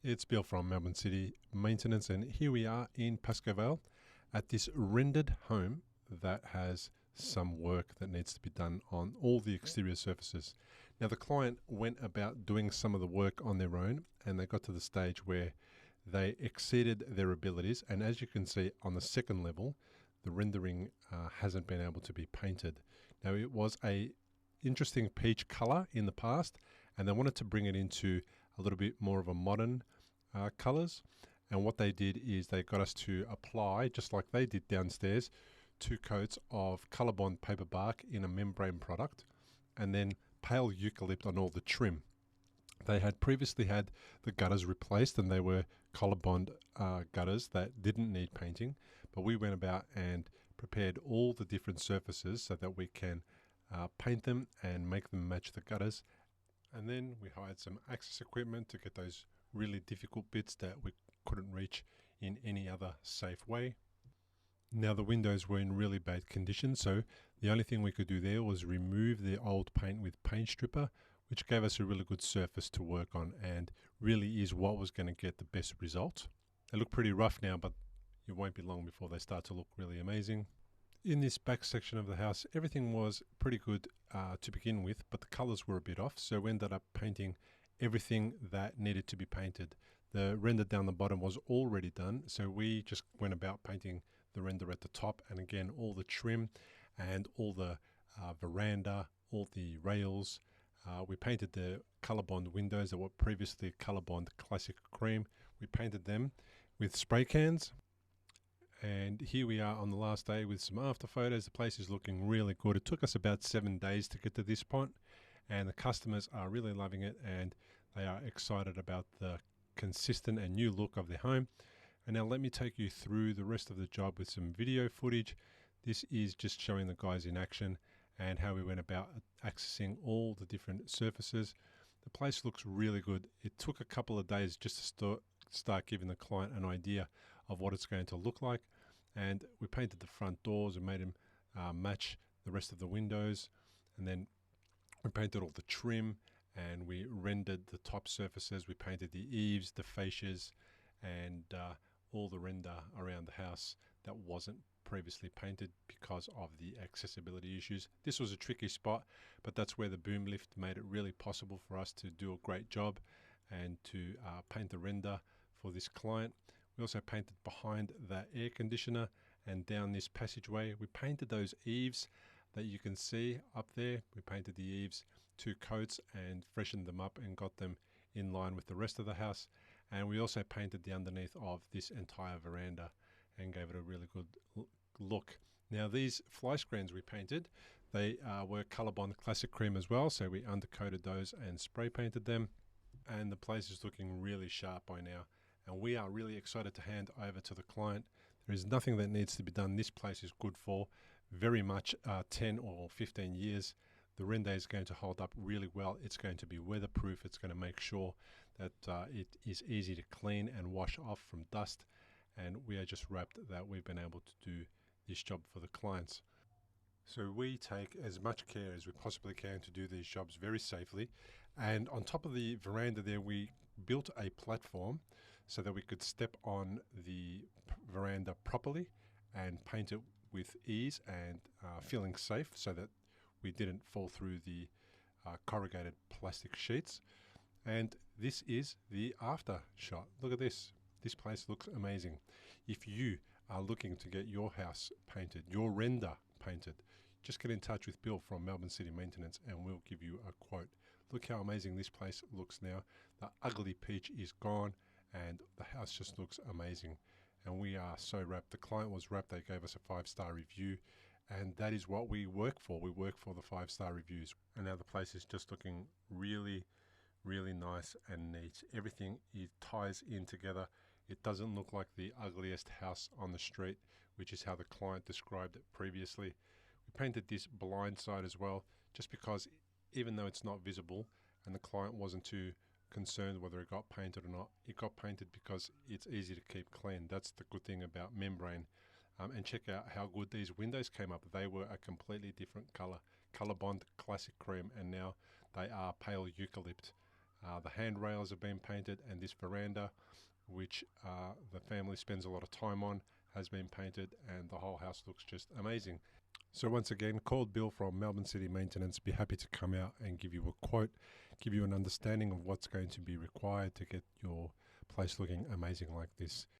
It's Bill from Melbourne City Maintenance, and here we are in Pascoe Vale at this rendered home that has some work that needs to be done on all the exterior surfaces. Now, the client went about doing some of the work on their own, and they got to the stage where they exceeded their abilities. And as you can see on the second level, the rendering hasn't been able to be painted. Now, it was a interesting peach color in the past, and they wanted to bring it into a little bit more of a modern colors. And what they did is they got us to apply, just like they did downstairs, 2 coats of Colorbond paper bark in a membrane product, and then pale eucalypt on all the trim. They had previously had the gutters replaced, and they were Colorbond gutters that didn't need painting, but we went about and prepared all the different surfaces so that we can paint them and make them match the gutters. And then we hired some access equipment to get those really difficult bits that we couldn't reach in any other safe way. Now, the windows were in really bad condition, so the only thing we could do there was remove the old paint with paint stripper, which gave us a really good surface to work on and really is what was going to get the best result. They look pretty rough now, but it won't be long before they start to look really amazing. In this back section of the house, everything was pretty good to begin with, but the colors were a bit off, so we ended up painting everything that needed to be painted. The render down the bottom was already done, so we just went about painting the render at the top, and again all the trim and all the veranda, all the rails. We painted the Colorbond windows that were previously Colorbond Classic Cream. We painted them with spray cans. And here we are on the last day with some after photos. The place is looking really good. It took us about 7 days to get to this point, and the customers are really loving it, and they are excited about the consistent and new look of their home. And now let me take you through the rest of the job with some video footage. This is just showing the guys in action and how we went about accessing all the different surfaces. The place looks really good. It took a couple of days just to start giving the client an idea of what it's going to look like, and we painted the front doors and made them match the rest of the windows, and then we painted all the trim and we rendered the top surfaces. We painted the eaves, the fascias, and all the render around the house that wasn't previously painted because of the accessibility issues. This was a tricky spot, but that's where the boom lift made it really possible for us to do a great job and to paint the render for this client. We also painted behind the air conditioner and down this passageway. We painted those eaves that you can see up there. We painted the eaves 2 coats and freshened them up and got them in line with the rest of the house. And we also painted the underneath of this entire veranda and gave it a really good look. Now, these fly screens we painted, they were Colorbond Classic Cream as well, so we undercoated those and spray painted them, and the place is looking really sharp by now, and we are really excited to hand over to the client. There is nothing that needs to be done. This place is good for very much 10 or 15 years. The render is going to hold up really well. It's going to be weatherproof. It's going to make sure that it is easy to clean and wash off from dust, and we are just rapt that we've been able to do this job for the clients. So we take as much care as we possibly can to do these jobs very safely. And on top of the veranda there, we built a platform so that we could step on the veranda properly and paint it with ease and feeling safe so that we didn't fall through the corrugated plastic sheets. And this is the after shot. Look at this. This place looks amazing. If you are looking to get your house painted, your render painted, just get in touch with Bill from Melbourne City Maintenance and we'll give you a quote. Look how amazing this place looks now. The ugly peach is gone and the house just looks amazing. And we are so rapt. The client was rapt. They gave us a 5-star review, and that is what we work for. We work for the 5-star reviews. And now the place is just looking really, really nice and neat. Everything ties in together. It doesn't look like the ugliest house on the street, which is how the client described it previously. We painted this blind side as well, just because even though it's not visible and the client wasn't too concerned whether it got painted or not, it got painted because it's easy to keep clean. That's the good thing about membrane. And check out how good these windows came up. They were a completely different color, Colorbond Classic Cream, and now they are pale eucalypt. The handrails have been painted, and this veranda, which the family spends a lot of time on, has been painted, and the whole house looks just amazing. So once again, call Bill from Melbourne City Maintenance. Be happy to come out and give you a quote, give you an understanding of what's going to be required to get your place looking amazing like this.